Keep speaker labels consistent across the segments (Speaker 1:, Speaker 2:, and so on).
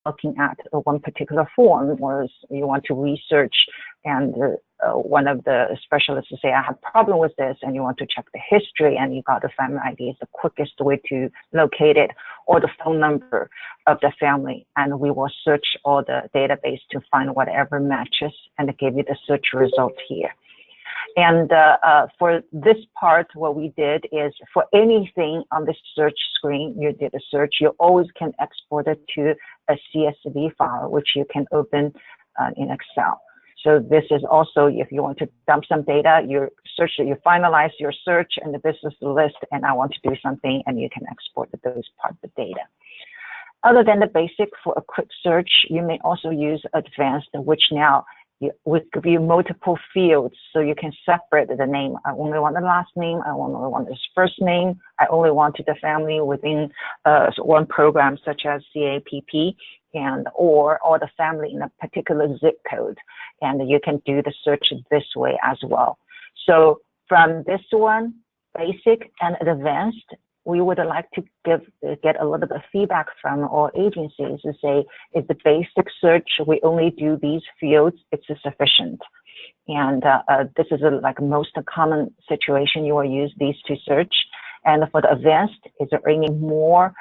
Speaker 1: looking at one particular form, or you want to research, and one of the specialists say, I have a problem with this, and you want to check the history, and you got the family ID is the quickest way to locate it, or the phone number of the family, and we will search all the database to find whatever matches and give you the search result here. And for this part, what we did is for anything on the search screen, you did a search, you always can export it to a CSV file, which you can open in Excel. So this is also, if you want to dump some data, you search it, you finalize your search, and this is the list, and I want to do something, and you can export those parts of the data. Other than the basic, for a quick search, you may also use advanced, which now will give you multiple fields, so you can separate the name. I only want the last name, I only want his first name, I only wanted the family within one program such as CAPP, and or the family in a particular zip code, and you can do the search this way as well. So from this one, basic and advanced, we would like to get a little bit of feedback from all agencies to say, is the basic search, we only do these fields, it's sufficient. And this is like most common situation, you will use these to search. And for the advanced, is there any more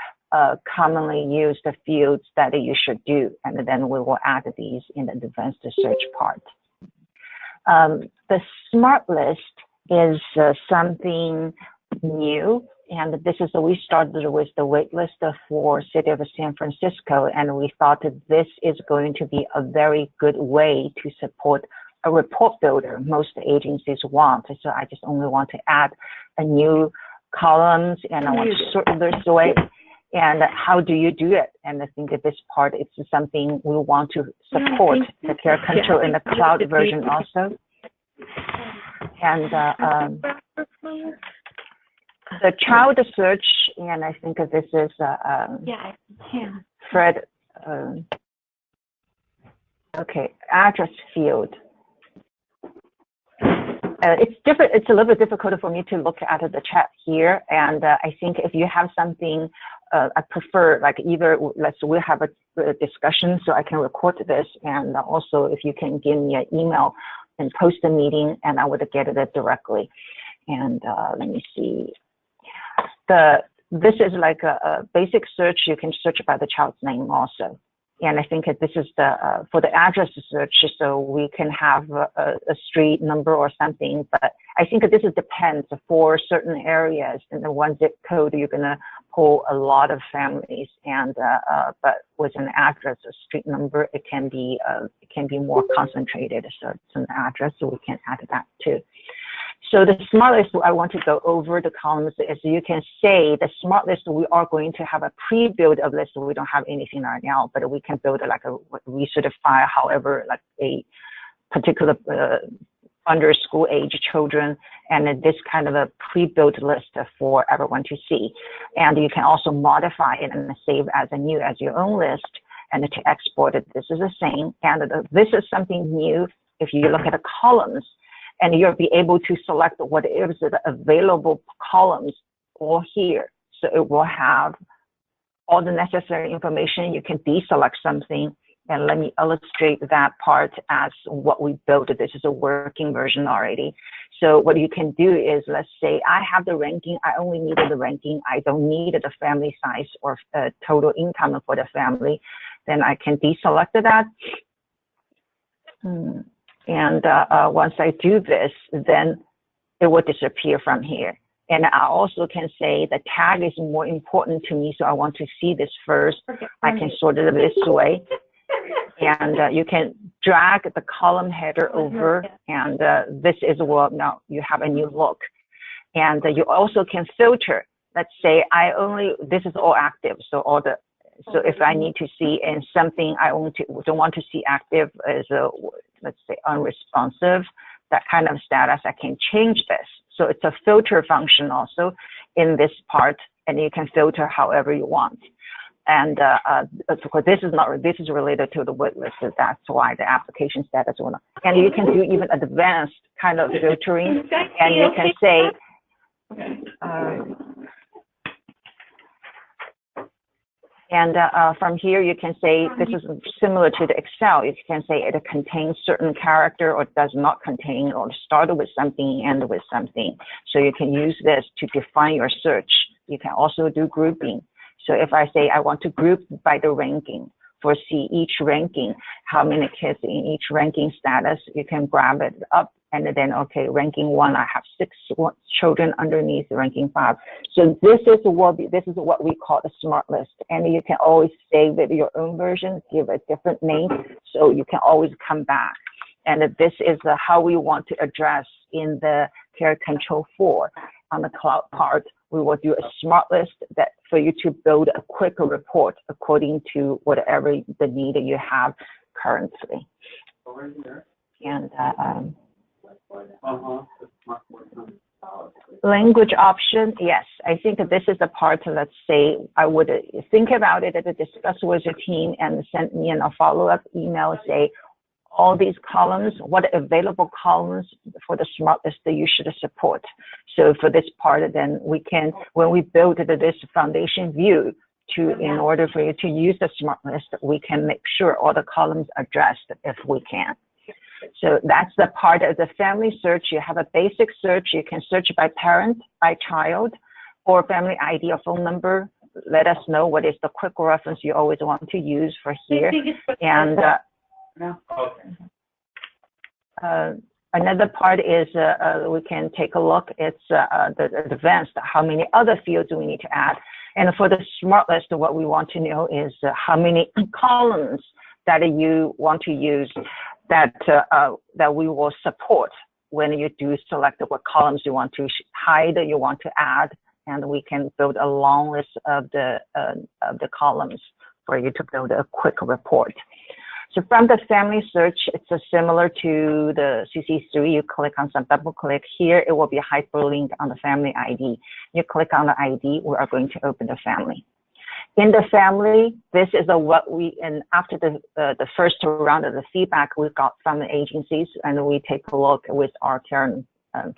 Speaker 1: commonly used fields that you should do? And then we will add these in the advanced search part. The smart list is something new. And this is, we started with the wait list for City of San Francisco, and we thought that this is going to be a very good way to support a report builder most agencies want. So I just only want to add a new columns, and I want to sort this way. And how do you do it? And I think that this part is something we want to support, the care control in the cloud version also. And the child search, and I think this is Fred. Okay, address field. It's different. It's a little bit difficult for me to look at the chat here, and I think if you have something, I prefer like either we'll have a discussion so I can record this, and also if you can give me an email and post the meeting, and I would get it directly. And let me see. This is like a basic search. You can search by the child's name also. And I think this is for the address search, so we can have a street number or something. But I think this depends for certain areas. In the one zip code, you're going to pull a lot of families. And but with an address, a street number, it can be more concentrated. So it's an address, so we can add that too. So the smart list, I want to go over the columns. As you can say, the smart list, we are going to have a pre-build of list. We don't have anything right now, but we can build like a research file, however, like a particular under school age children, and this kind of a pre-built list for everyone to see. And you can also modify it and save as a new, as your own list, and to export it, this is the same. And this is something new. If you look at the columns, and you'll be able to select what is the available columns all here. So it will have all the necessary information. You can deselect something, and let me illustrate that part as what we built. This is a working version already. So what you can do is, let's say I have the ranking, I only needed the ranking, I don't need the family size or total income for the family, then I can deselect that. And once I do this, then it will disappear from here. And I also can say the tag is more important to me, so I want to see this first. I can sort it this way. And you can drag the column header over, and this is what now you have a new look. And you also can filter. Let's say this is all active, so if I need to see in something I don't want to see active as let's say unresponsive, that kind of status, I can change this. So it's a filter function also in this part, and you can filter however you want. And of course, this is related to the wait list. So that's why the application status will not. And you can do even advanced kind of filtering, and you can say. And from here, you can say this is similar to the Excel. You can say it contains certain character or does not contain, or start with something, end with something. So you can use this to define your search. You can also do grouping. So if I say I want to group by the ranking, for each ranking, how many kids in each ranking status, you can grab it up and then, okay, ranking 1, I have 6 children underneath ranking 5. So this is what we call a smart list. And you can always save it your own version, give a different name, so you can always come back. And this is how we want to address in the Care Control 4 on the cloud part. We will do a smart list that for you to build a quick report according to whatever the need you have currently. And language option, yes, I think this is the part. Let's say I would think about it, discuss with your team, and send me a follow-up email. Say, all these columns, what available columns for the smart list that you should support. So for this part, then we can, when we build this foundation view in order for you to use the smart list, we can make sure all the columns are addressed if we can. So that's the part of the family search. You have a basic search. You can search by parent, by child, or family ID or phone number. Let us know what is the quick reference you always want to use for here. And another part is we can take a look. It's the advanced, how many other fields do we need to add. And for the smart list, what we want to know is how many columns that you want to use that we will support when you do select what columns you want to hide, you want to add, and we can build a long list of the columns for you to build a quick report. So from the family search, it's similar to the CC3. You click on some double click here, it will be hyperlinked on the family ID. You click on the ID, we are going to open the family. In the family, this is what we, and after the first round of the feedback we got from the agencies, and we take a look with our current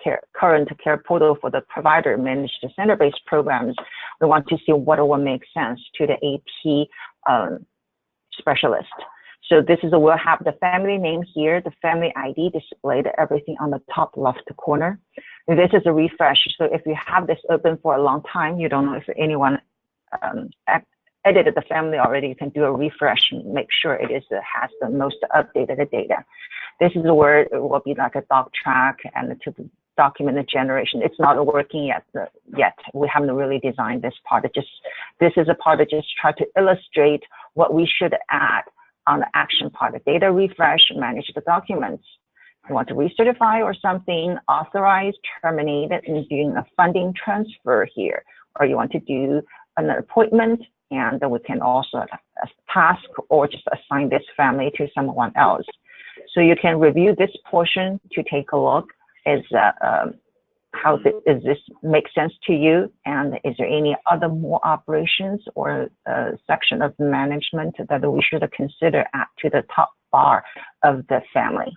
Speaker 1: care portal for the provider managed center-based programs. We want to see what will make sense to the AP specialist. So this is, we'll have the family name here, the family ID displayed, everything on the top left corner. And this is a refresh. So if you have this open for a long time, you don't know if anyone edited the family already, you can do a refresh and make sure it is has the most updated data. This is where it will be like a doc track and to document the generation. It's not working yet. We haven't really designed this part. This is a part that just try to illustrate what we should add on the action part. The data refresh, manage the documents. You want to recertify or something, authorize, terminate it, and doing a funding transfer here. Or you want to do an appointment, and we can also task or just assign this family to someone else. So you can review this portion to take a look. How does this make sense to you? And is there any other more operations or section of management that we should consider add to the top bar of the family?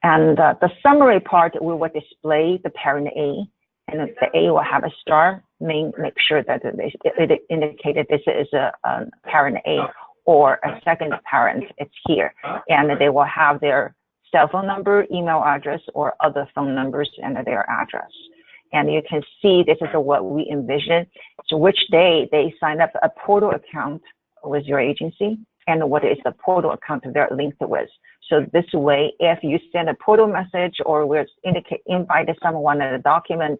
Speaker 1: And the summary part, we will display the parent A, and the A will have a star, make sure that it indicated this is a parent A or a second parent, it's here. And they will have their cell phone number, email address, or other phone numbers and their address. And you can see this is what we envision. So which day they sign up a portal account with your agency, and what is the portal account they're linked with. So this way, if you send a portal message or will invite someone in a document,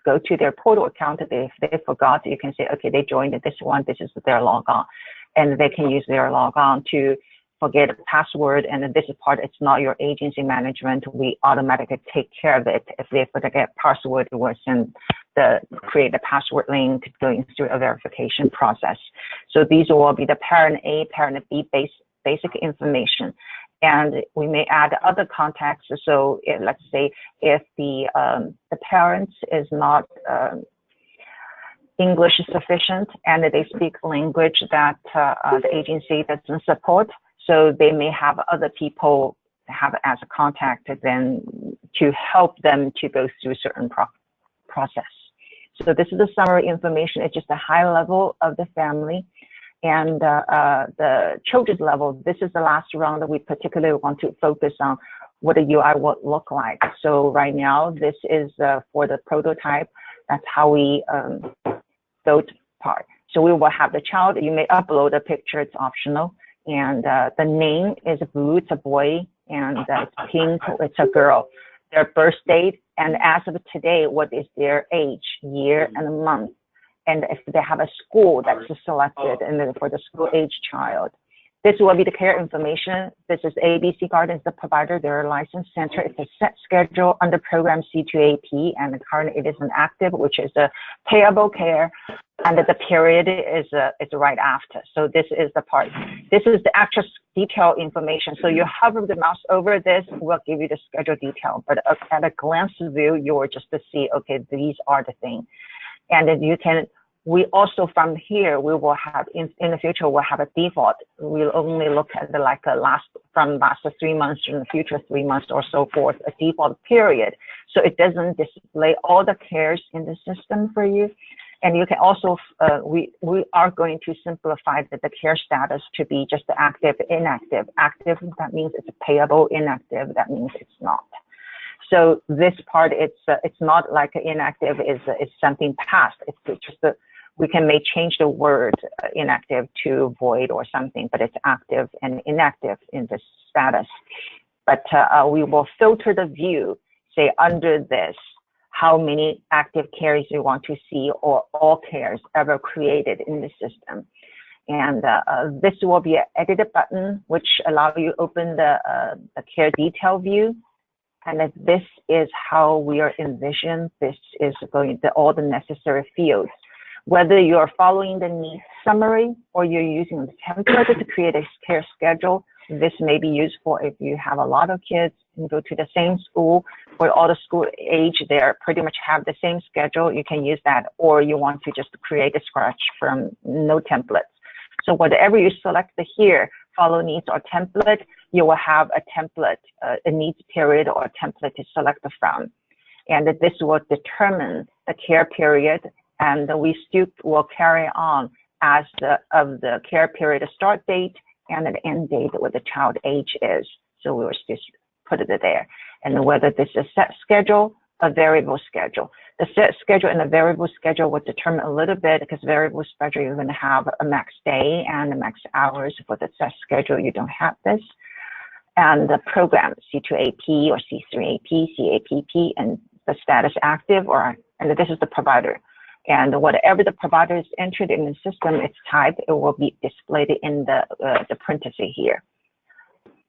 Speaker 1: go to their portal account, if they forgot, you can say, okay, they joined this one, this is their logon. And they can use their logon to forget a password, and this part, it's not your agency management. We automatically take care of it. If they forget password, we'll create a password link going through a verification process. So these will be the parent A, parent B basic information. And we may add other contacts. So let's say if the parents is not English sufficient and they speak language that the agency doesn't support, so they may have other people have as a contact then to help them to go through certain process. So this is the summary information. It's just a high level of the family. And the children's level, this is the last round that we particularly want to focus on what the UI will look like. So right now, this is for the prototype. That's how we built part. So we will have the child. You may upload a picture. It's optional. And the name is blue. It's a boy. And it's pink. It's a girl. Their birth date. And as of today, what is their age, year, and month. And if they have a school that's selected, and then for the school age child. This will be the care information. This is ABC Gardens, the provider, their license center. It's a set schedule under program C2AP, and currently it is an active, which is a payable care, and the period is right after. So this is the part. This is the actual detail information. So you hover the mouse over this, we'll give you the schedule detail. But at a glance view, you're just to see, okay, these are the things. And then you can, we also from here, we will have, in the future, we'll have a default. We'll only look at the last 3 months in the future 3 months or so forth, a default period. So it doesn't display all the cares in the system for you. And you can also, we are going to simplify the care status to be just the active, inactive. Active, that means it's payable. Inactive, that means it's not. So this part, it's not like inactive is something past. It's just we may change the word inactive to void or something, but it's active and inactive in this status. But we will filter the view, say under this, how many active cares you want to see or all cares ever created in the system. And this will be an edited button, which allow you open the care detail view. And this is how we are envisioned. This is going to all the necessary fields. Whether you're following the needs summary or you're using the template to create a care schedule, this may be useful if you have a lot of kids and go to the same school or all the school age there pretty much have the same schedule. You can use that, or you want to just create a scratch from no templates. So whatever you select here, follow needs or template, you will have a template, a needs period or a template to select from. And this will determine the care period, and we still will carry on as the care period start date and an end date what the child age is. So we will just put it there. And whether this is set schedule, a variable schedule. The set schedule and the variable schedule will determine a little bit, because variable schedule, you're going to have a max day and a max hours. For the set schedule, you don't have this. And the program, C2AP or C3AP, CAPP, and the status active, and this is the provider. And whatever the provider is entered in the system, its type, it will be displayed in the parenthesis here.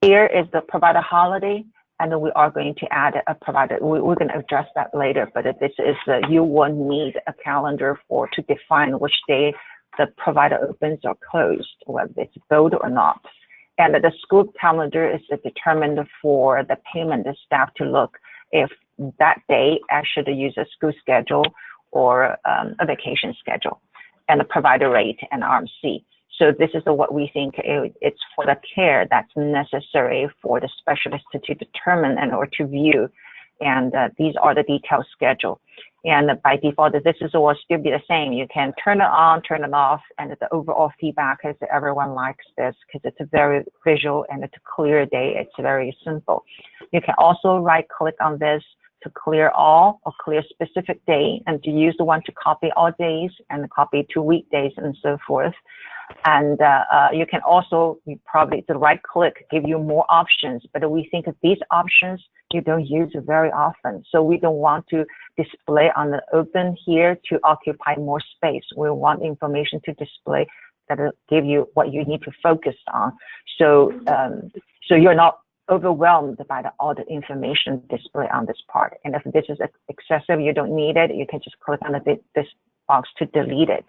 Speaker 1: Here is the provider holiday, and we are going to add a provider. We're going to address that later, but this is you will need a calendar to define which day the provider opens or closed, whether it's billed or not. And the school calendar is determined for the payment staff to look if that day actually use a school schedule or a vacation schedule, and the provider rate and RMC. So this is what we think it's for the care that's necessary for the specialist to determine and or to view. And these are the detailed schedule. And by default, this will still be the same. You can turn it on, turn it off, and the overall feedback is that everyone likes this because it's a very visual and it's a clear day. It's very simple. You can also right click on this to clear all or clear specific day, and to use the one to copy all days and copy 2 weekdays and so forth. And you can also probably the right click give you more options, but we think that these options you don't use very often. So we don't want to display on the open here to occupy more space. We want information to display that will give you what you need to focus on. So so you're not overwhelmed by all the information displayed on this part. And if this is excessive, you don't need it, you can just click on this box to delete it.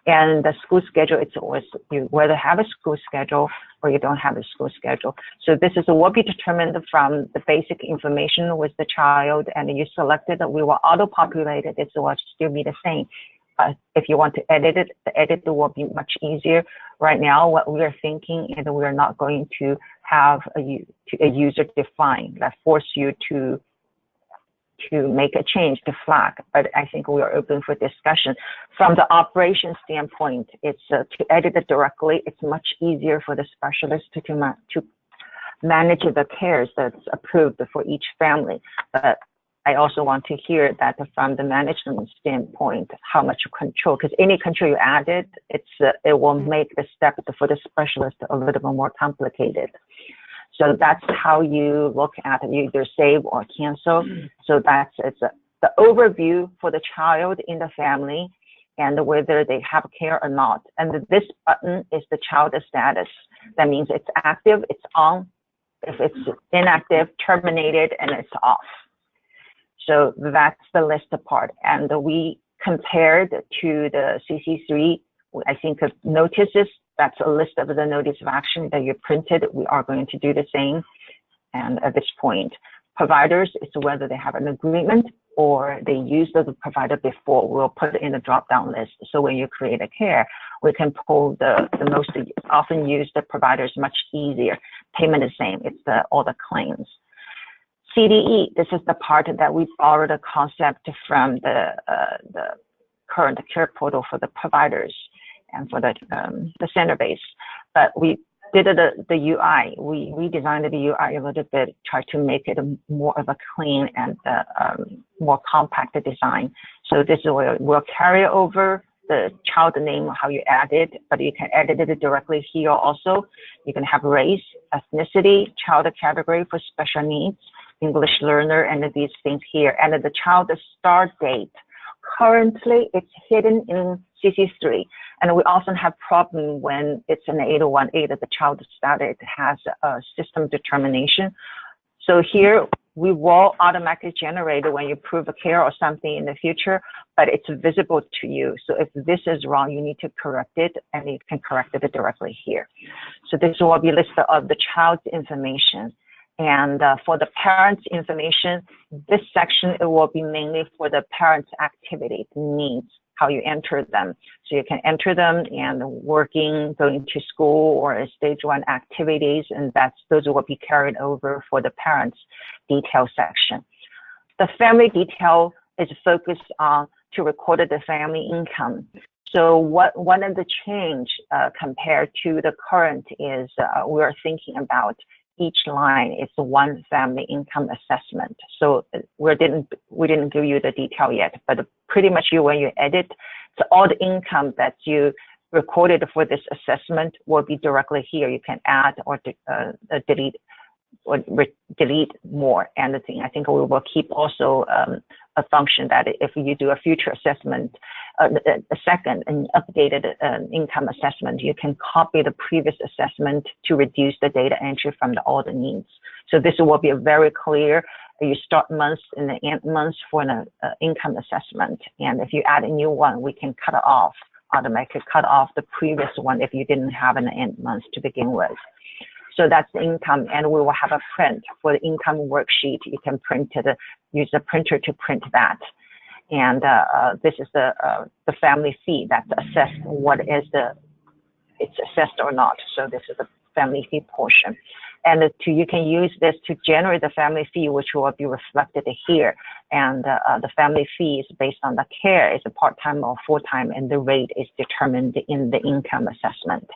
Speaker 1: And the school schedule, it's always, you whether have a school schedule or you don't have a school schedule. So this is will be determined from the basic information with the child, and you selected that we will auto-populate it. It will still be the same. If you want to edit it, the edit will be much easier. Right now, what we are thinking is that we are not going to have a user define that force you to to make a change to flag, but I think we are open for discussion. From the operation standpoint, it's to edit it directly. It's much easier for the specialist to manage the cares that's approved for each family. But I also want to hear that from the management standpoint, how much control, because any control you added, it will make the steps for the specialist a little bit more complicated. So that's how you look at it. You either save or cancel. So it's the overview for the child in the family and whether they have care or not. And this button is the child status. That means it's active, it's on. If it's inactive, terminated, and it's off. So that's the list part. And we compared to the CC3, I think of notices. That's a list of the notice of action that you printed. We are going to do the same. And at this point, providers, it's whether they have an agreement or they used the provider before. We'll put it in the drop-down list. So when you create a care, we can pull the most often used providers much easier. Payment is the same. It's all the claims. CDE, this is the part that we borrowed a concept from the current care portal for the providers and for the center base. But we did the UI. We redesigned the UI a little bit, try to make it more of a clean and more compact design. So this will carry over the child name, how you add it, but you can edit it directly here also. You can have race, ethnicity, child category for special needs, English learner, and these things here. And the child start date. Currently, it's hidden in CC3. And we often have problem when it's an 801A that the child started has a system determination. So here we will automatically generate it when you prove a care or something in the future, but it's visible to you. So if this is wrong, you need to correct it, and you can correct it directly here. So this will be a list of the child's information. And for the parents' information, this section, it will be mainly for the parents' activity needs, how you enter them. So you can enter them and working, going to school or stage 1 activities, and those will be carried over for the parents' detail section. The family detail is focused on to record the family income. So one of the change compared to the current is we're thinking about each line is one family income assessment. So we didn't give you the detail yet, but pretty much when you edit, so all the income that you recorded for this assessment will be directly here. You can add or delete more. And the thing, I think we will keep also a function that if you do a future assessment, a second and updated income assessment, you can copy the previous assessment to reduce the data entry from all the needs. So this will be a very clear. You start months and the end months for an income assessment. And if you add a new one, we can cut it off, automatically cut off the previous one if you didn't have an end month to begin with. So that's the income, and we will have a print for the income worksheet. You can print it, use the printer to print that. And this is the family fee that's assessed, it's assessed or not. So this is the family fee portion. And you can use this to generate the family fee, which will be reflected here. And the family fee is based on the care, is a part-time or full-time, and the rate is determined in the income assessment.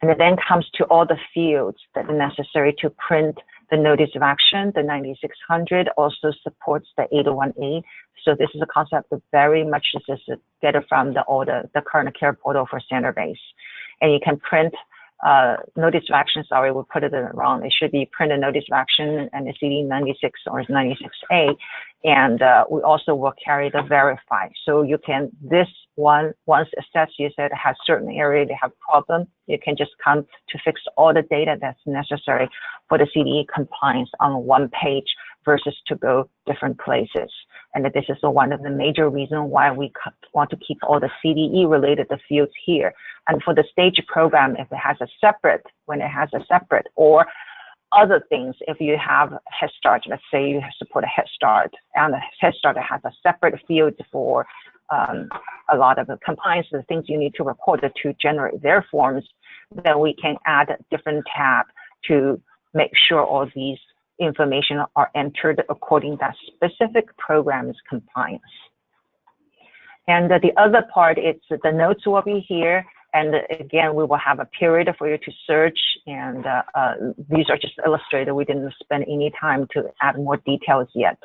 Speaker 1: And it then comes to all the fields that are necessary to print the notice of action. The 9600 also supports the 801A. So this is a concept that very much is get it from the current care portal for center base. And you can print notice of action, sorry, we put it wrong. It should be print a notice of action and the CD 96 or 96A. And we also will carry the verify. So you can, this one, once assessed, you said it has certain area they have problem, you can just come to fix all the data that's necessary for the CDE compliance on one page versus to go different places. And this is one of the major reasons why we want to keep all the CDE related fields here. And for the stage program, if it has a separate, when it has a separate, or other things, if you have Head Start, let's say you support a Head Start, and the Head Start has a separate field for a lot of the compliance, the things you need to report to generate their forms, then we can add a different tab to make sure all these information are entered according to that specific program's compliance. And the other part, it's the notes will be here. And again, we will have a period for you to search. And these are just illustrated. We didn't spend any time to add more details yet.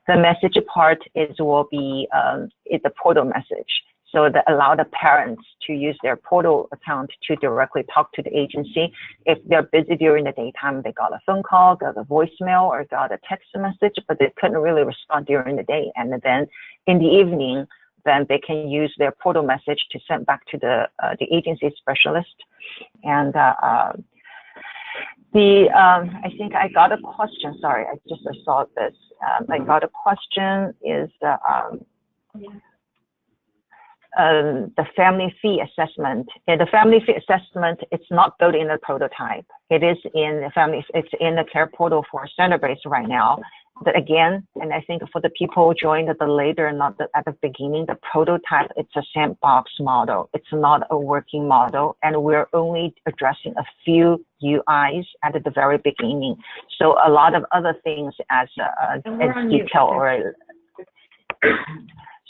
Speaker 1: The message part will be the portal message. So that allow the parents to use their portal account to directly talk to the agency. If they're busy during the daytime, they got a phone call, got a voicemail, or got a text message, but they couldn't really respond during the day. And then in the evening, then they can use their portal message to send back to the agency specialist. And I think I got a question. Sorry, I just saw this. I got a question is the family fee assessment. The family fee assessment, it's not built in the prototype. It is in the family, it's in the care portal for Centerbase right now. But again, and I think for the people who joined the later, not at the beginning, the prototype, it's a sandbox model. It's not a working model, and we're only addressing a few UIs at the very beginning. So a lot of other things as detail or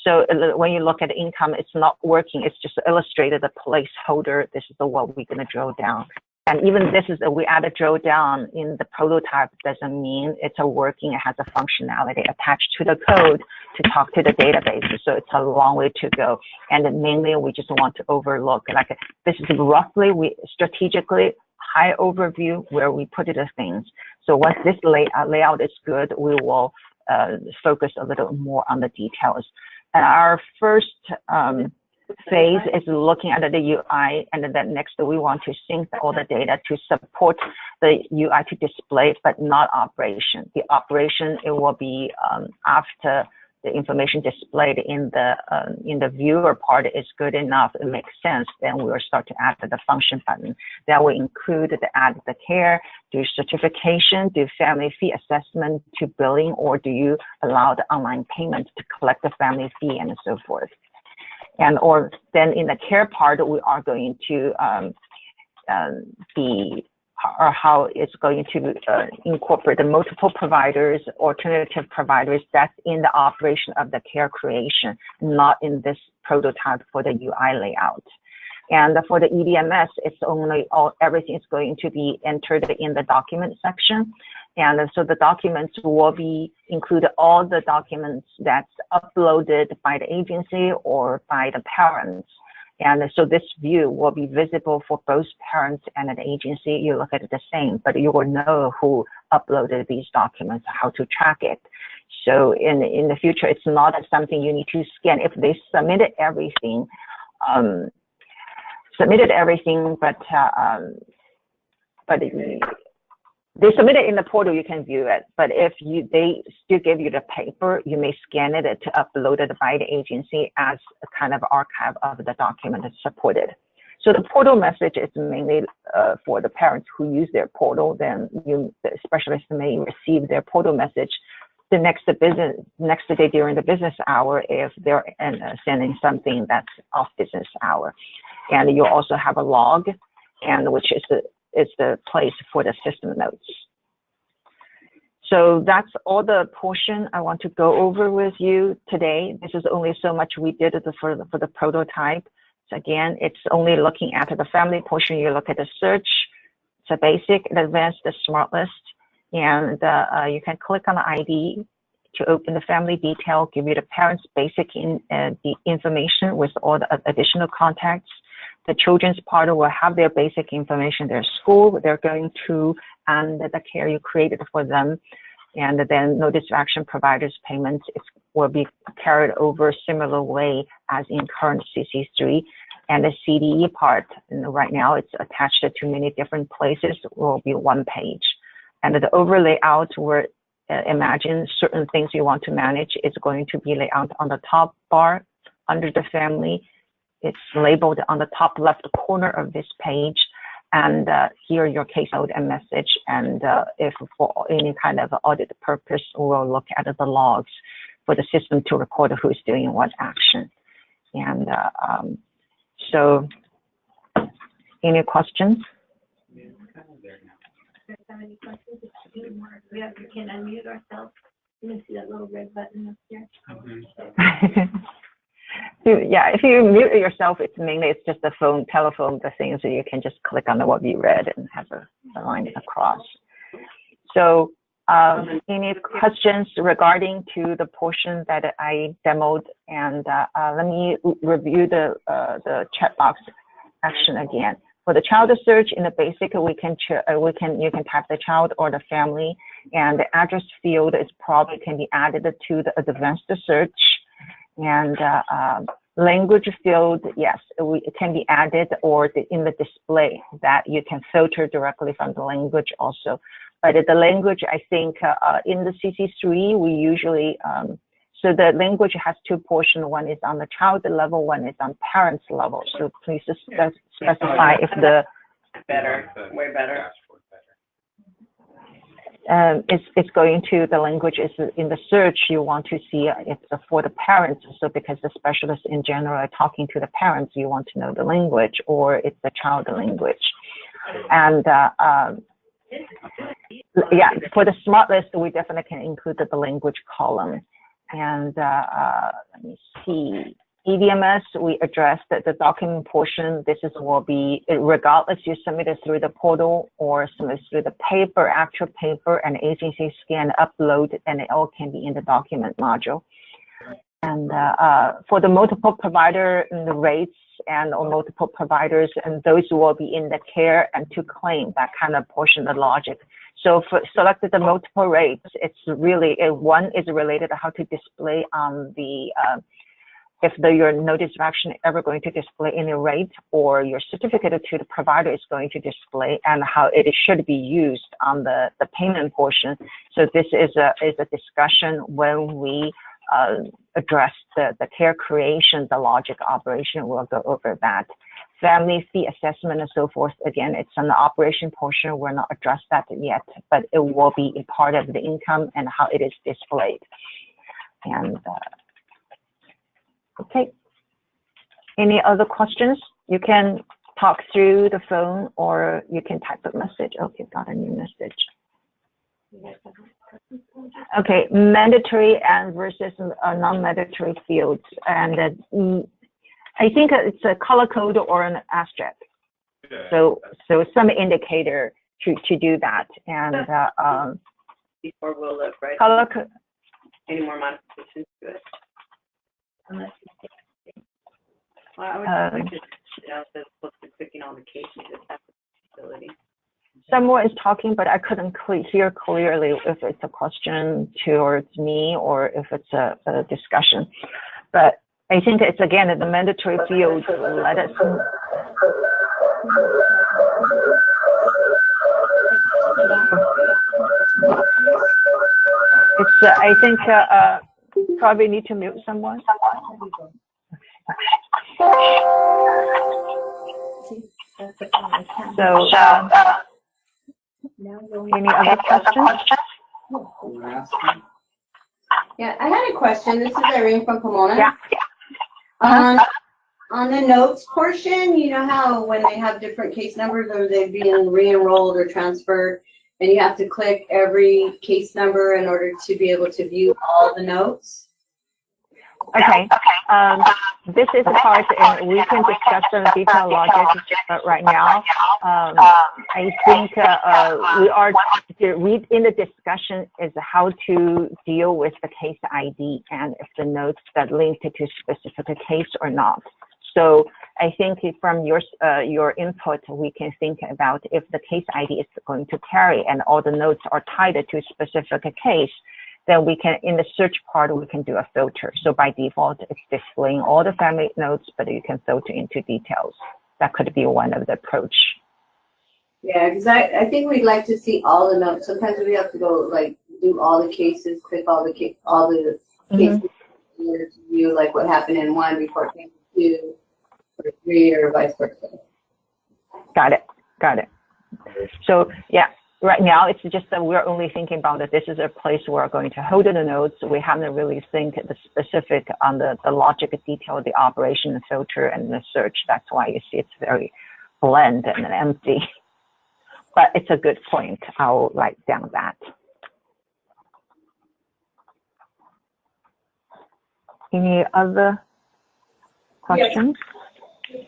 Speaker 1: so when you look at income, it's not working. It's just illustrated a placeholder. This is what we're going to drill down. And even this is we add a drill down in the prototype doesn't mean it's a working. It has a functionality attached to the code to talk to the database. So it's a long way to go. And then mainly we just want to overlook, like this is roughly strategically high overview where we put the things. So once this layout is good, we will focus a little more on the details. And our first phase is looking at the UI, and then next we want to sync all the data to support the UI to display, but not operation. The operation, it will be after the information displayed in the viewer part is good enough, it makes sense, then we will start to add the function button. That will include the add the care, do certification, do family fee assessment to billing, or do you allow the online payment to collect the family fee and so forth. And or then in the care part, we are going to how it's going to incorporate the multiple providers, alternative providers. That's in the operation of the care creation, not in this prototype for the UI layout. And for the EDMS, it's only everything is going to be entered in the document section. And so the documents will be include all the documents that's uploaded by the agency or by the parents. And so this view will be visible for both parents and the agency. You look at it the same, but you will know who uploaded these documents, how to track it. So in the future, it's not something you need to scan. If they submitted everything, but they submit it in the portal, you can view it. But if they still give you the paper, you may scan it to upload it by the agency as a kind of archive of the document that's supported. So the portal message is mainly for the parents who use their portal. Then the specialist may receive their portal message the next day during the business hour if they're sending something that's off business hour. And you'll also have a log, and which is the place for the system notes. So that's all the portion I want to go over with you today. This is only so much we did for the prototype. So again, it's only looking at the family portion. You look at the search, it's a basic, the advanced, the smart list, and you can click on the ID to open the family detail, give you the parents' basic the information with all the additional contacts. The children's part will have their basic information, their school, they're going to, and the care you created for them. And then no distraction providers payments will be carried over similar way as in current CC3. And the CDE part, right now it's attached to many different places, will be one page. And the overlay out where imagine certain things you want to manage is going to be laid out on the top bar under the family. It's labeled on the top left corner of this page, and here your case load and message. And if for any kind of audit purpose, we'll look at the logs for the system to record who's doing what action. And so, any questions?
Speaker 2: have any questions, it's two more. We can unmute ourselves. You can see that little red button up here.
Speaker 1: Yeah, if you mute yourself, it's just the telephone, the thing, so you can just click on the what you read and have a line across. So any questions regarding to the portion that I demoed? And let me review the chat box action again. For the child search in the basic, you can type the child or the family, and the address field is probably can be added to the advanced search. And language field, yes, it can be added, or in the display that you can filter directly from the language also. But the language, I think in the CC3, we usually, so the language has two portions. One is on the child level, one is on parents level. So please specify if the
Speaker 3: way better.
Speaker 1: It's going to, the language is in the search, you want to see it's for the parents. So because the specialists in general are talking to the parents, you want to know the language, or it's the child language. And yeah, for the smart list, we definitely can include the language column. And let me see. EDMS, we addressed the document portion. This will be, regardless you submit it through the portal or submit through the paper, actual paper, and agency scan, upload, and it all can be in the document module. And for the multiple provider and the rates and or multiple providers, and those will be in the care and to claim, that kind of portion of the logic. So for selected the multiple rates, it's really, one is related to how to display on the, if your notice of action ever going to display any rate, or your certificate to the provider is going to display, and how it should be used on the payment portion. So this is a discussion when we address the care creation, the logic operation, we'll go over that. Family fee assessment and so forth, again, it's on the operation portion. We're not addressed that yet, but it will be a part of the income and how it is displayed. And okay, any other questions? You can talk through the phone, or you can type a message. Okay, got a new message. Okay, mandatory and versus non-mandatory fields. And I think it's a color code or an asterisk. Yeah. So some indicator to do that. And
Speaker 3: before we'll look, right?
Speaker 1: Color code.
Speaker 3: Any more modifications to it? Unless you think. Well, I would like to supposed to clicking on the case and just have the facility.
Speaker 1: Someone is talking, but I couldn't hear clearly if it's a question towards me or if it's a discussion. But I think it's, again, the mandatory field. Let us. It's, I think, probably need to mute someone. So, any other questions?
Speaker 4: Yeah, I had a question. This is Irene from Pomona.
Speaker 1: Yeah.
Speaker 4: On the notes portion, you know how when they have different case numbers, or they're being re-enrolled or transferred, and you have to click every case number in order to be able to view all the notes?
Speaker 1: Okay. This is a part, and we can discuss some detailed logic right now. I think we are in the discussion is how to deal with the case ID and if the notes that linked to specific case or not. So I think from your input, we can think about if the case ID is going to carry and all the notes are tied to a specific case, then we can, in the search part, we can do a filter. So by default, it's displaying all the family notes, but you can filter into details. That could be one of the approach.
Speaker 4: Yeah, because I think we'd like to see all the notes. Sometimes we have to go like do all the cases, click all the cases to view like what happened in one before it came to 2 or 3 or vice versa.
Speaker 1: Got it. So yeah. Right now, it's just that we're only thinking about that this is a place we're going to hold the notes. We haven't really think the specific on the logic detail, the operation, the filter, and the search. That's why you see it's very bland and empty. but it's a good point. I'll write down that. Any other questions?
Speaker 5: Yes.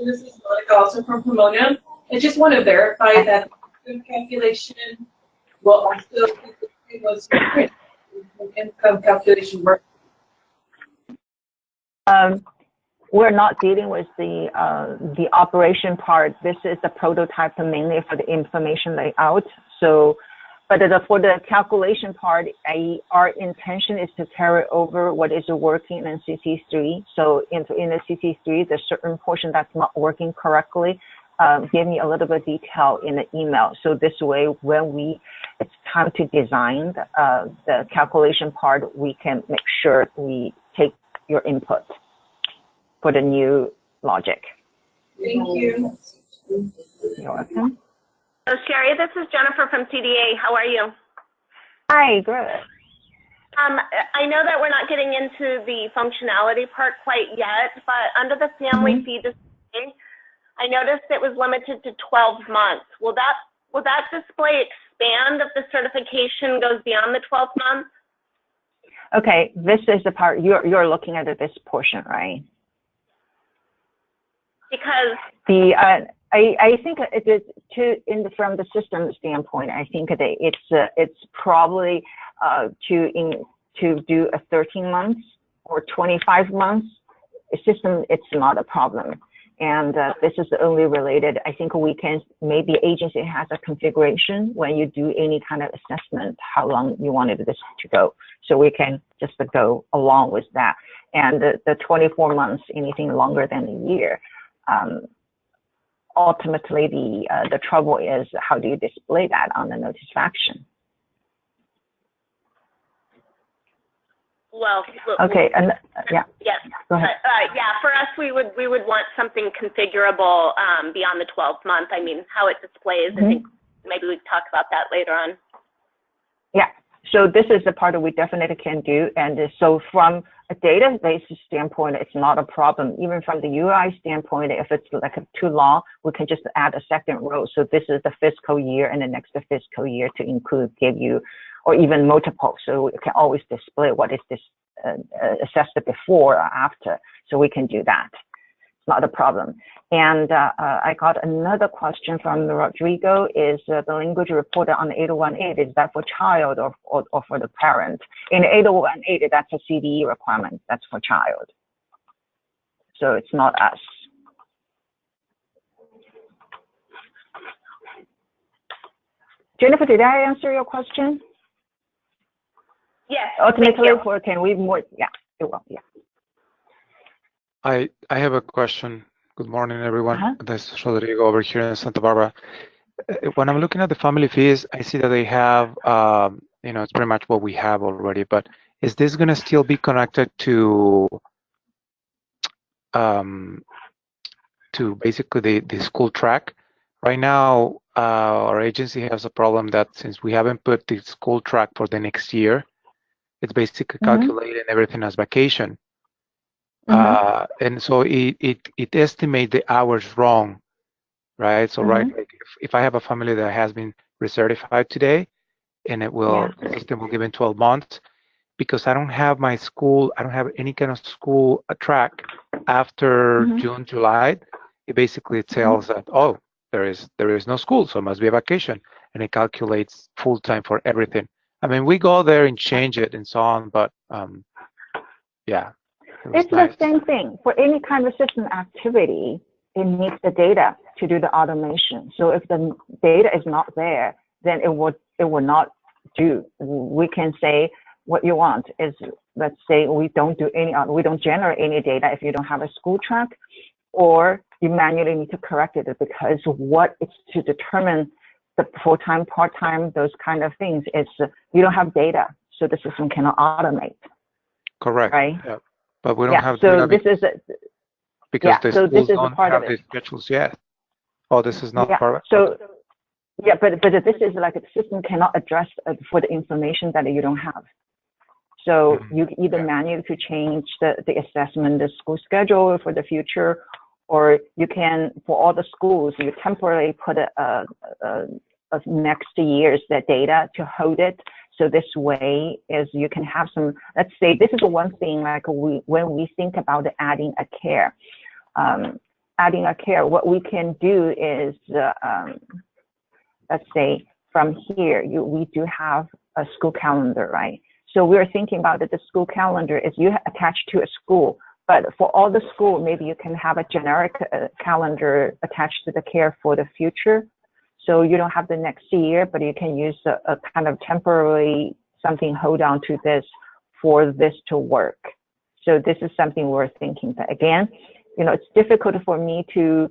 Speaker 5: This is Monica, also from Pomona. I just want to verify that the calculation will also was income calculation work.
Speaker 1: We're not dealing with the operation part. This is the prototype mainly for the information layout. So, but for the calculation part, our intention is to carry over what is working in CC3. So in the CC3, there's certain portion that's not working correctly. Give me a little bit of detail in the email. So this way, when it's time to design the calculation part, we can make sure we take your input for the new logic.
Speaker 5: Thank you.
Speaker 1: You're welcome.
Speaker 6: So Sherry, this is Jennifer from CDA. How are you?
Speaker 1: Hi, good.
Speaker 6: I know that we're not getting into the functionality part quite yet, but under the family fee display, I noticed it was limited to 12 months. Will that display expand if the certification goes beyond the 12 months?
Speaker 1: Okay, this is the part you're looking at this portion, right?
Speaker 6: Because
Speaker 1: I think it is from the system standpoint. I think that it's probably to do a 13 months or 25 months system. It's not a problem, and this is only related. I think we can maybe agency has a configuration when you do any kind of assessment how long you wanted this to go, so we can just go along with that. And the 24 months, anything longer than a year. Ultimately, the trouble is how do you display that on the notice of action?
Speaker 6: Well,
Speaker 1: okay, and yeah.
Speaker 6: Yes.
Speaker 1: Go ahead.
Speaker 6: Yeah, for us, we would want something configurable beyond the 12 month. I mean, how it displays. I think maybe we can talk about that later on. Yeah.
Speaker 1: So this is the part that we definitely can do, and so from a database standpoint, it's not a problem. Even from the UI standpoint, if it's like too long, we can just add a second row. So this is the fiscal year and the next fiscal year to include, give you, or even multiple. So we can always display what is this assessed before or after. So we can do that. It's not a problem. And I got another question from Rodrigo, is the language reported on the 8018, is that for child or for the parent? In 8018, that's a CDE requirement, that's for child. So it's not us. Jennifer, did I answer your question?
Speaker 6: Yes.
Speaker 1: Ultimately, can we more, yeah, it will, yeah.
Speaker 7: I have a question. Good morning, everyone. This is Rodrigo over here in Santa Barbara. When I'm looking at the family fees, I see that they have, it's pretty much what we have already, but is this going to still be connected to basically the school track? Right now, our agency has a problem that since we haven't put the school track for the next year, it's basically calculating everything as vacation. And so it estimates the hours wrong, right? So right, like if I have a family that has been recertified today, and the system will give in 12 months, because I don't have my school, I don't have any kind of school track after June, July. It basically tells that, oh, there is no school, so it must be a vacation, and it calculates full time for everything. I mean, we go there and change it and so on, but yeah.
Speaker 1: It's nice. The same thing. For any kind of system activity, it needs the data to do the automation. So if the data is not there, then it will not do. We can say what you want is, let's say we don't generate any data if you don't have a school track, or you manually need to correct it, because what it's to determine the full-time, part-time, those kind of things, is you don't have data, so the system cannot automate.
Speaker 7: Correct.
Speaker 1: Right?
Speaker 7: Yeah. But we don't have
Speaker 1: so
Speaker 7: data
Speaker 1: this is
Speaker 7: because the
Speaker 1: so this is
Speaker 7: don't
Speaker 1: a part
Speaker 7: have
Speaker 1: of it.
Speaker 7: the schedules yet. Oh, this is not part of it.
Speaker 1: So but this is like the system cannot address for the information that you don't have. So you either manually to change the assessment, the school schedule for the future, or you can, for all the schools, you temporarily put a of next year's data to hold it. So this way is you can have some, let's say this is one thing, like when we think about adding a care, what we can do is, let's say from here, we do have a school calendar, right? So we're thinking about that the school calendar is you attach to a school, but for all the school, maybe you can have a generic calendar attached to the care for the future. So you don't have the next year, but you can use a kind of temporary something, hold on to this for this to work. So this is something we're thinking. But again, it's difficult for me to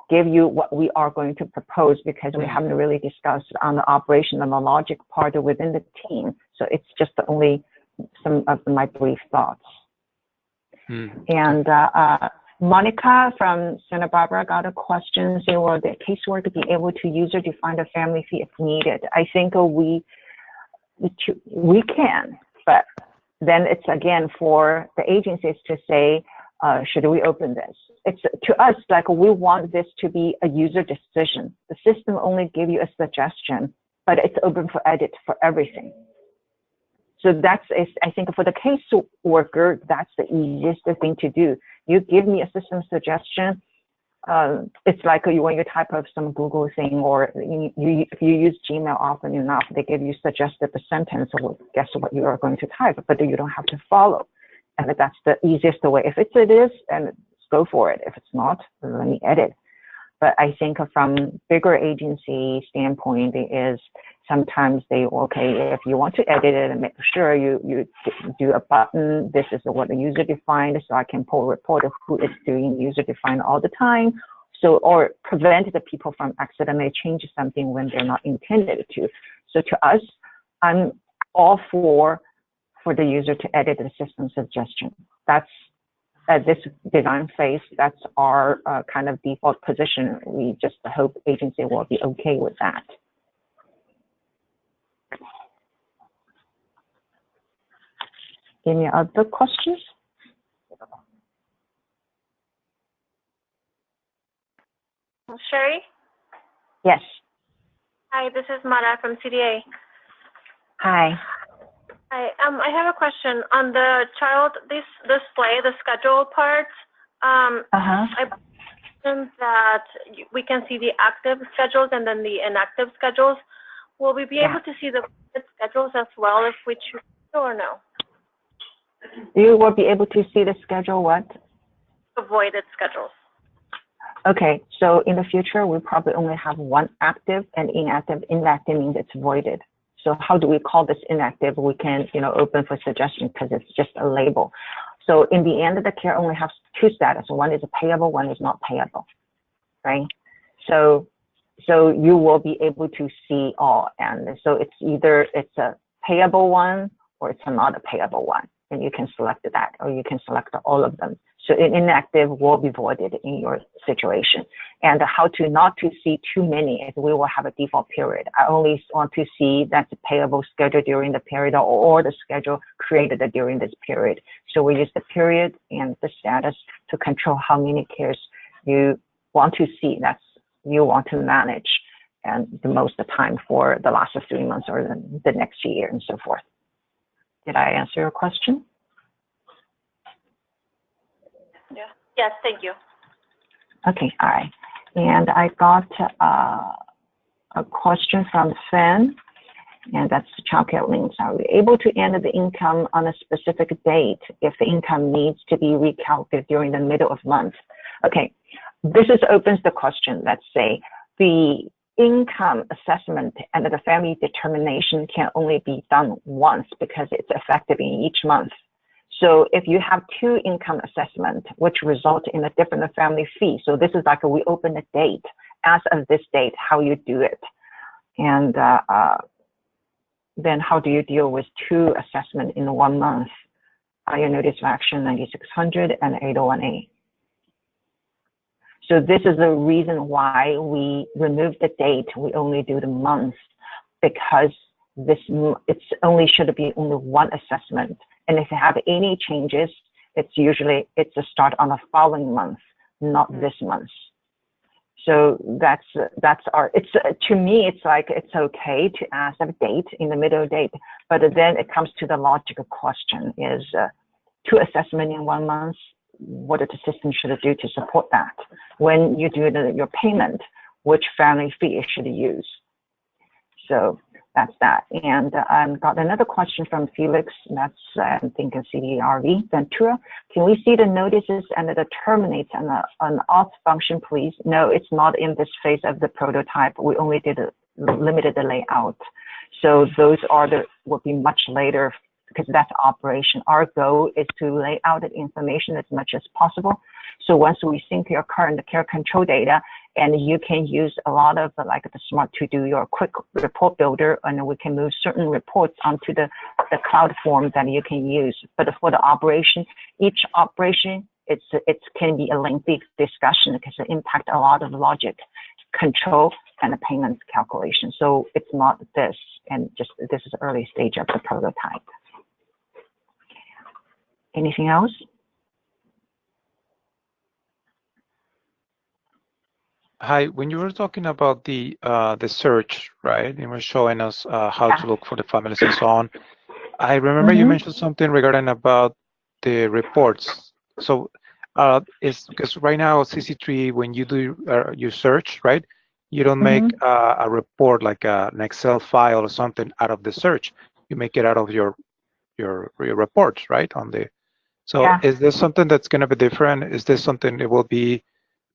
Speaker 1: give you what we are going to propose because we haven't really discussed on the operation and the logic part within the team. So it's just only some of my brief thoughts. And Monica from Santa Barbara got a question saying, will the caseworker be able to user-define the family fee if needed? I think we can, but then it's again for the agencies to say, should we open this? It's to us, like we want this to be a user decision. The system only give you a suggestion, but it's open for edit for everything. So that's, I think for the caseworker, that's the easiest thing to do. You give me a system suggestion. It's like when you type up some Google thing, or if you use Gmail often enough, they give you suggested the sentence, or guess what you are going to type, but you don't have to follow. And that's the easiest way. If it is, and go for it. If it's not, then let me edit. But I think from bigger agency standpoint is sometimes they, okay, if you want to edit it and make sure you do a button, this is what the user defined, so I can pull a report of who is doing user defined all the time. So, or prevent the people from accidentally changing something when they're not intended to. So to us, I'm all for the user to edit the system suggestion. That's at this design phase, that's our kind of default position. We just hope agency will be okay with that. Any other questions?
Speaker 6: Sherry?
Speaker 1: Yes.
Speaker 6: Hi, this is Mara from CDA.
Speaker 1: Hi.
Speaker 6: Hi, I have a question on the child display, the schedule part. I mentioned that we can see the active schedules and then the inactive schedules. Will we be able to see the schedules as well if we choose to, or no?
Speaker 1: You will be able to see the schedule what?
Speaker 6: The voided schedules.
Speaker 1: Okay, so in the future, we probably only have one active and inactive. Inactive means it's voided. So how do we call this inactive? We can, open for suggestion because it's just a label. So in the end, the care only has two status. One is payable, one is not payable, right? So you will be able to see all. And so it's either it's a payable one or it's not a payable one. And you can select that, or you can select all of them. So inactive will be voided in your situation. And how to not to see too many is we will have a default period. I only want to see that's a payable schedule during the period or the schedule created during this period. So we use the period and the status to control how many cares you want to see, that's you want to manage, and the most of the time for the last 3 months or the next year and so forth. Did I answer your question?
Speaker 6: Yeah. Yes, thank you.
Speaker 1: Okay, all right. And I got a question from Fan, and that's childcare links. Are we able to enter the income on a specific date if the income needs to be recalculated during the middle of month? Okay, this opens the question. Let's say the income assessment and the family determination can only be done once because it's effective in each month. So if you have two income assessments, which result in a different family fee, so this is like we open a date, as of this date, how you do it. And then how do you deal with two assessments in 1 month? Your notice of action 9600 and 801A. So this is the reason why we remove the date. We only do the month, because it's only should be only one assessment. And if you have any changes, it's a start on the following month, not this month. So that's our, it's, to me, it's like, it's okay to ask a date in the middle date, but then it comes to the logical question is 2 assessments in 1 month, what the system should do to support that? When you do your payment, which family fee should you use? So that's that. And got another question from Felix. That's, I think, a CDRV, Ventura. Can we see the notices and the terminates and an auth function, please? No, it's not in this phase of the prototype. We only did limited the layout. So those are will be much later because that's operation. Our goal is to lay out the information as much as possible. So once we sync your current care control data, and you can use a lot of like the Smart to do your quick report builder, and we can move certain reports onto the cloud form that you can use. But for the operation, each operation, it can be a lengthy discussion because it impacts a lot of logic, control, and the payments calculation. So it's not this, and just this is early stage of the prototype. Anything else?
Speaker 7: Hi, when you were talking about the search, right? You were showing us how to look for the families and so on. I remember you mentioned something regarding about the reports. So it's because right now CC3, when you do your search, right? You don't make a report like an Excel file or something out of the search. You make it out of your reports, right? On the is this something that's going to be different? Is this something that will be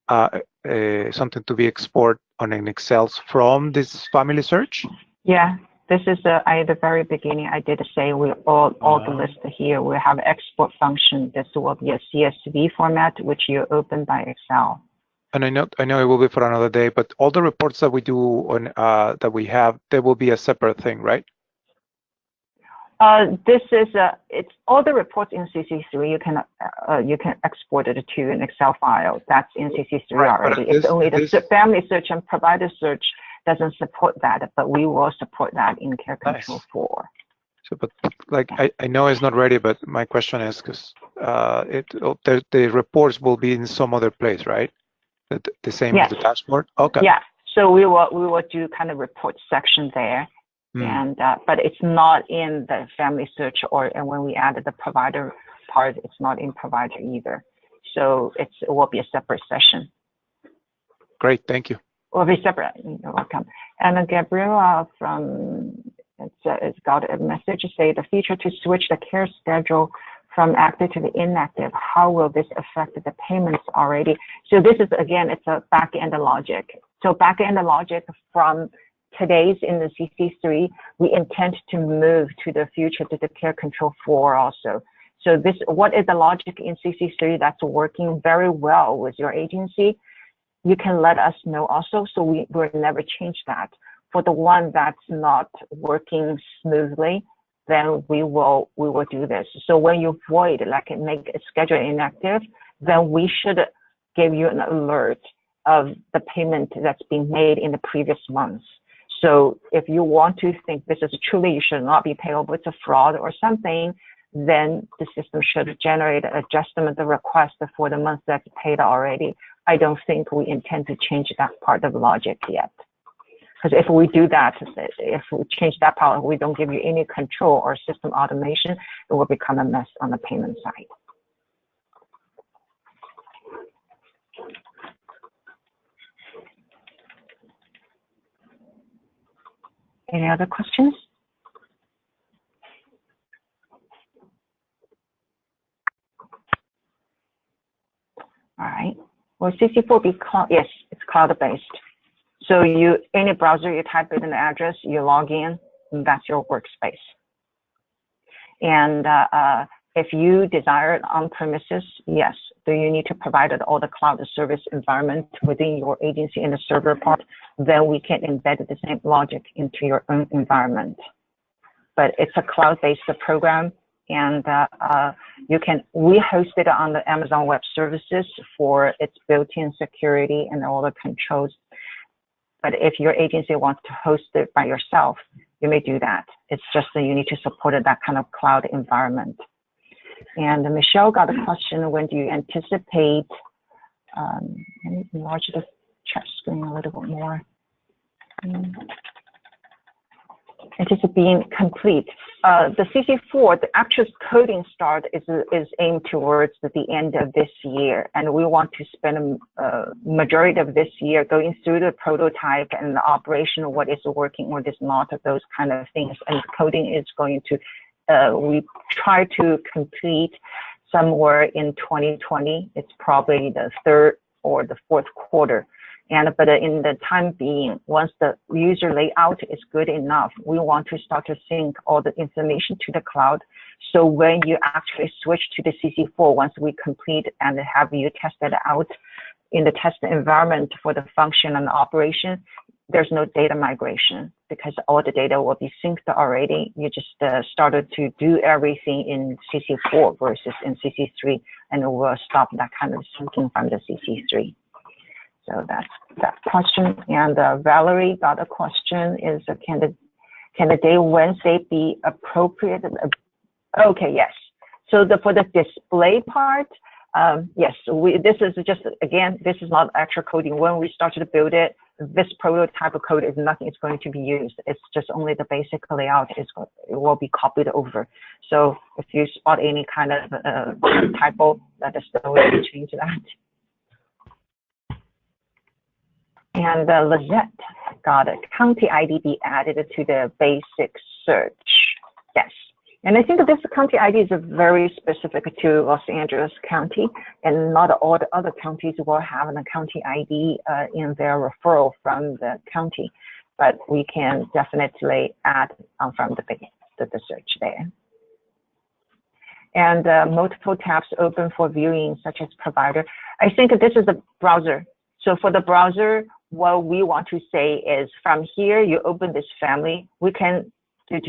Speaker 7: something to be exported on an Excel from this family search?
Speaker 1: Yeah, this is at the very beginning. I did say we all the list here. We have export function. This will be a CSV format, which you open by Excel.
Speaker 7: And I know it will be for another day, but all the reports that we do on that we have, they will be a separate thing, right?
Speaker 1: This is it's all the reports in CC3. You can export it to an Excel file. That's in CC3 already. It's only the family search and provider search doesn't support that, but we will support that in Care Control 4.
Speaker 7: So, but like I know it's not ready, but my question is because the reports will be in some other place, right? The same as the dashboard. Okay.
Speaker 1: Yeah. So we will do kind of report section there. And but it's not in the family search, and when we added the provider part, it's not in provider either. So it will be a separate session.
Speaker 7: Great, thank you.
Speaker 1: Will be separate. You're welcome. And Gabriela from it's got a message to say the feature to switch the care schedule from active to the inactive. How will this affect the payments already? So this is again, it's a back end logic. So back end logic from today's in the CC3, we intend to move to the future to the Care Control 4 also. So this, what is the logic in CC3 that's working very well with your agency? You can let us know also, so we will never change that. For the one that's not working smoothly, then we will do this. So when you void, like make a schedule inactive, then we should give you an alert of the payment that's been made in the previous months. So if you want to think this is truly, you should not be payable, it's a fraud or something, then the system should generate an adjustment request for the month that's paid already. I don't think we intend to change that part of logic yet. Because if we do that, if we change that part, we don't give you any control or system automation, it will become a mess on the payment side. Any other questions? All right. Will CC4 be cloud? Yes, it's cloud-based. So any browser, you type in an address, you log in, and that's your workspace. And if you desire it on premises, yes. Do you need to provide all the cloud service environment within your agency in the server part? Then we can embed the same logic into your own environment. But it's a cloud-based program, and we host it on the Amazon Web Services for its built-in security and all the controls. But if your agency wants to host it by yourself, you may do that. It's just that you need to support that kind of cloud environment. And Michelle got a question, when do you anticipate enlarge the chat screen a little bit more. It is being complete. The CC4, the actual coding start is aimed towards the end of this year, and we want to spend a majority of this year going through the prototype and the operation, what is working, what is not, those kind of things. And coding is going to, we try to complete somewhere in 2020. It's probably the third or the fourth quarter. But in the time being, once the user layout is good enough, we want to start to sync all the information to the cloud. So when you actually switch to the CC4, once we complete and have you tested out in the test environment for the function and the operation, there's no data migration because all the data will be synced already. You just started to do everything in CC4 versus in CC3, and we'll stop that kind of syncing from the CC3. So that's that question. And Valerie got a question: is can the day Wednesday be appropriate? Okay, yes. So for the display part, yes. This is just, again, this is not actual coding. When we started to build it, this prototype of code is nothing is going to be used. It's just only the basic layout it will be copied over. So if you spot any kind of typo, let us know. We can change that. And Lizette got a county ID be added to the basic search. Yes. And I think this county ID is very specific to Los Angeles County, and not all the other counties will have a county ID in their referral from the county, but we can definitely add from the search there. And multiple tabs open for viewing, such as provider. I think this is the browser. So for the browser, what we want to say is from here, you open this family, we can do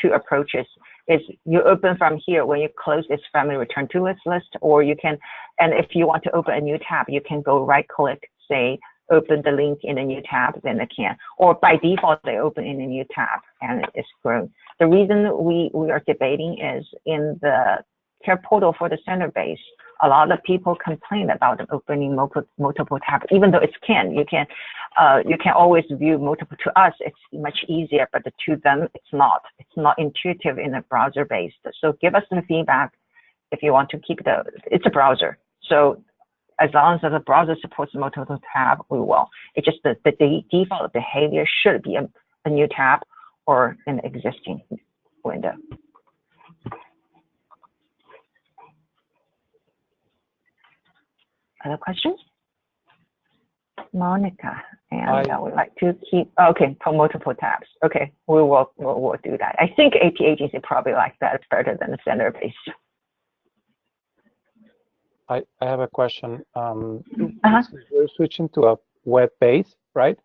Speaker 1: two approaches. Is you open from here when you close this family return to list, or you can, and if you want to open a new tab, you can go right click, say, open the link in a new tab, then it can. Or by default, they open in a new tab and it's grown. The reason we are debating is in the care portal for the center base, a lot of people complain about opening multiple tabs, even though you can always view multiple. To us, it's much easier, but to them, it's not. It's not intuitive in a browser based. So give us some feedback if you want to keep it's a browser. So as long as the browser supports multiple tab, we will. It's just the default behavior should be a new tab or an existing window. Other questions? Monica, and I would like to keep, okay, for multiple tabs. Okay, we'll do that. I think AP agency probably like that. It's better than the center base.
Speaker 7: I have a question. We're switching to a web base, right?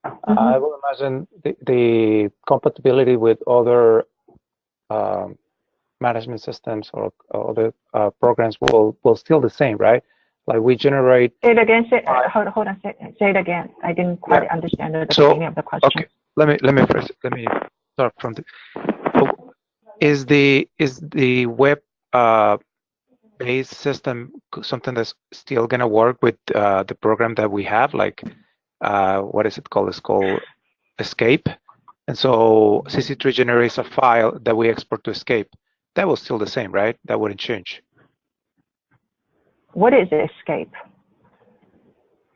Speaker 7: I will imagine the compatibility with other management systems or other programs will still the same, right? Like we generate.
Speaker 1: Say it again. Hold on. Say it again. I didn't quite understand the beginning of the question.
Speaker 7: Okay. Let me start from the. Is the web based system something that's still gonna work with the program that we have? Like, what is it called? It's called Escape. And so CC3 generates a file that we export to Escape. That was still the same, right? That wouldn't change.
Speaker 1: What is Escape?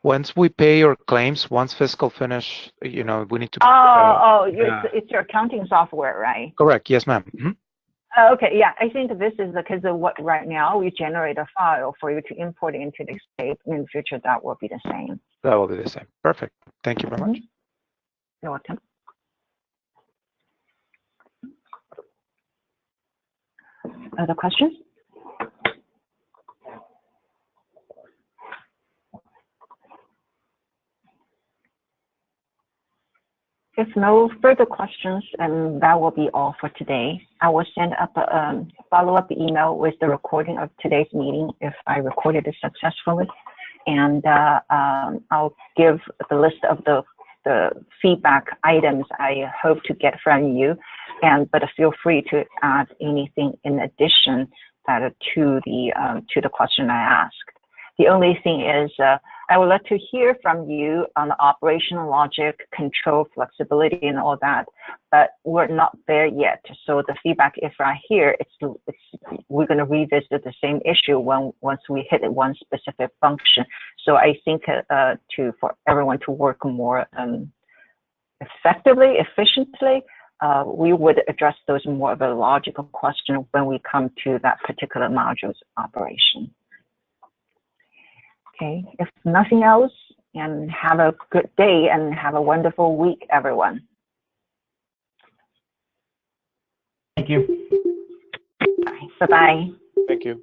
Speaker 7: Once we pay our claims, once fiscal finish, we need to.
Speaker 1: It's your accounting software, right?
Speaker 7: Correct. Yes, ma'am.
Speaker 1: Okay. Yeah, I think this is because of what right now we generate a file for you to import into the Escape. In the future, that will be the same.
Speaker 7: That will be the same. Perfect. Thank you very much.
Speaker 1: You're welcome. Other questions? If no further questions, and that will be all for today. I will send up a follow-up email with the recording of today's meeting if I recorded it successfully. And I'll give the list of the feedback items I hope to get from you. But feel free to add anything in addition to the question I asked. The only thing is, I would like to hear from you on the operational logic, control, flexibility, and all that, but we're not there yet. So the feedback, if I hear, we're going to revisit the same issue once we hit one specific function. So I think for everyone to work more effectively, efficiently, we would address those more of a logical question when we come to that particular module's operation. Okay, if nothing else, and have a good day and have a wonderful week, everyone.
Speaker 8: Thank you.
Speaker 1: Bye-bye.
Speaker 7: Thank you.